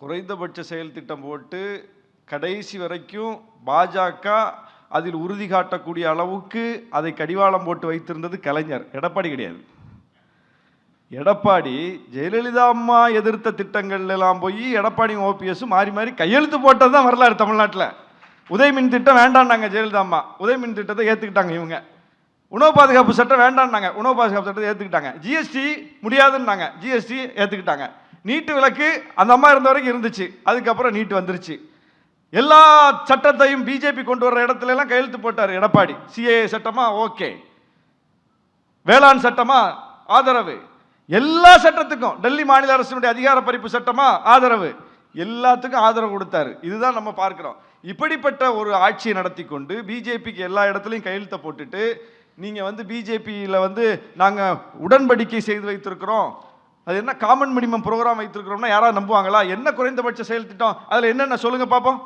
குறைந்தபட்ச செயல் திட்டம் போட்டு கடைசி வரைக்கும் பாஜக அதில் உறுதி காட்டக்கூடிய அளவுக்கு அதை கடிவாளம் போட்டு வைத்திருந்தது கலைஞர், எடப்பாடி கிடையாது. எடப்பாடி ஜெயலலிதா அம்மா எதிர்த்த திட்டங்கள் எல்லாம் போய் எடப்பாடி ஓபிஎஸ் மாறி மாறி கையெழுத்து போட்டது தான் வரலாறு தமிழ்நாட்டில். உதயமின் திட்டம் வேண்டான்னாங்க ஜெயலலிதா அம்மா, உதயமின் திட்டத்தை ஏற்றுக்கிட்டாங்க இவங்க. உணவு பாதுகாப்பு சட்டம் வேண்டான்னாங்க, உணவு பாதுகாப்பு சட்டத்தை ஏற்றுக்கிட்டாங்க. GST முடியாதுன்னாங்க, GST ஏற்றுக்கிட்டாங்க. நீட்டு விலக்கு அந்த அம்மா இருந்த வரைக்கும் இருந்துச்சு, அதுக்கப்புறம் நீட்டு வந்துருச்சு. எல்லா சட்டத்தையும் பிஜேபி கொண்டு வர்ற இடத்துல எல்லாம் கையெழுத்து போட்டார் எடப்பாடி. சிஏஏ சட்டமா ஓகே, வேளாண் சட்டமா ஆதரவு, எல்லா சட்டத்துக்கும் டெல்லி மாநில அரசினுடைய அதிகார பறிப்பு சட்டமா ஆதரவு, எல்லாத்துக்கும் ஆதரவு கொடுத்தாரு. இதுதான் நம்ம பார்க்கிறோம். இப்படிப்பட்ட ஒரு ஆட்சியை நடத்தி கொண்டு பிஜேபிக்கு எல்லா இடத்துலையும் கையெழுத்தை போட்டுட்டு நீங்க பிஜேபியில் நாங்க உடன்படிக்கை செய்து வைத்திருக்கிறோம், அது என்ன காமன் மினிமம் ப்ரோக்ராம் வைத்திருக்கிறோம்னா யாராவது நம்புவாங்களா? என்ன குறைந்தபட்ச செயல் திட்டம், அதில் என்னென்ன சொல்லுங்க பார்ப்போம்.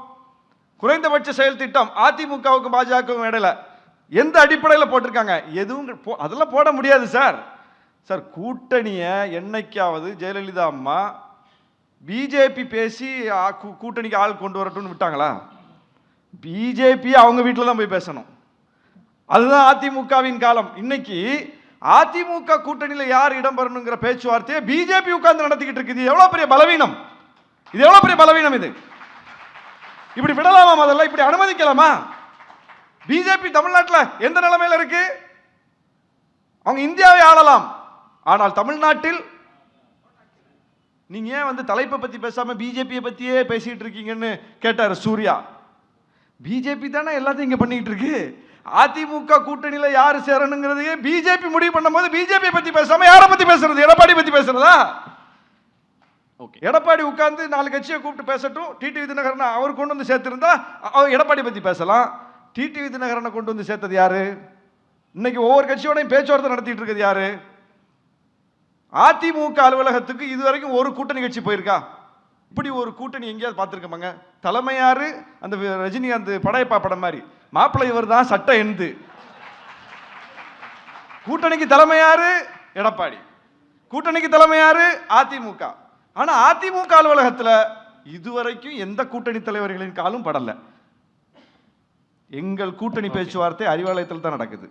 குறைந்தபட்ச செயல் திட்டம் அதிமுகவுக்கும் பாஜகவுக்கும் இடையில எந்த அடிப்படையில் போட்டிருக்காங்க? எதுவும் அதெல்லாம் போட முடியாது சார். சார் கூட்டணியை என்னைக்காவது ஜெயலலிதா அம்மா பிஜேபி பேசி கூட்டணிக்கு ஆள் கொண்டு வரட்டும்னு விட்டாங்களா? பிஜேபி அவங்க வீட்டில் தான் போய் பேசணும். அதுதான் அதிமுகவின் காலம். இன்னைக்கு அதிமுக கூட்டணியில் யார் இடம் பெறணுங்கிற பேச்சுவார்த்தையை பிஜேபி உட்கார்ந்து நடத்திக்கிட்டு இருக்குது. இது எவ்வளவு பெரிய பலவீனம், இது எவ்வளவு பெரிய பலவீனம். இது இப்படி விடலாமா? முதல்ல இப்படி அனுமதிக்கலாமா? பிஜேபி தமிழ்நாட்டில் எந்த நிலைமையில இருக்கு? அவங்க இந்தியாவை ஆளலாம், ஆனால் தமிழ்நாட்டில் நீங்க ஏன் தலைப்பை பத்தி பேசாம பிஜேபியை பத்தியே பேசிட்டு இருக்கீங்கன்னு கேட்டார் சூர்யா. பிஜேபி தானே எல்லாத்தையும் இங்க பண்ணிட்டு இருக்கு. அதிமுக கூட்டணியில யாரு சேரணுங்கிறதையே பிஜேபி முடிவு பண்ணும்போது பிஜேபி பத்தி பேசாம யாரை பத்தி பேசுறது? எடப்பாடி பத்தி பேசுறதா? ஓகே, எடப்பாடி உட்கார்ந்து 4 கட்சியை கூப்பிட்டு பேசட்டும். டிடிவி தினகரன் அவர் கொண்டு வந்து சேர்த்திருந்தா அவர் எடப்பாடி பத்தி பேசலாம். டிடிவி தினகரனை கொண்டு வந்து சேர்த்தது யாரு? இன்னைக்கு ஒவ்வொரு கட்சியோடையும் பேச்சுவார்த்தை நடத்திட்டு இருக்கிறது யாரு? அதிமுக அலுவலகத்துக்கு இதுவரைக்கும் ஒரு கூட்டணி கட்சி போயிருக்கா? இப்படி ஒரு கூட்டணி எங்கேயாவது பார்த்துருக்கமாங்க? தலைமையாரு அந்த ரஜினிகாந்த் படையப்பா படம் மாதிரி மாப்பிள்ளை இவர் தான் சட்டை எந்து. கூட்டணிக்கு தலைமையாரு எடப்பாடி, கூட்டணிக்கு தலைமையாரு அதிமுக. ஆனா அதிமுக அலுவலகத்தில் இதுவரைக்கும் எந்த கூட்டணி தலைவர்களின் காலும் படல. எங்கள் கூட்டணி பேச்சுவார்த்தை அறிவாலயத்தில் தான் நடக்குது.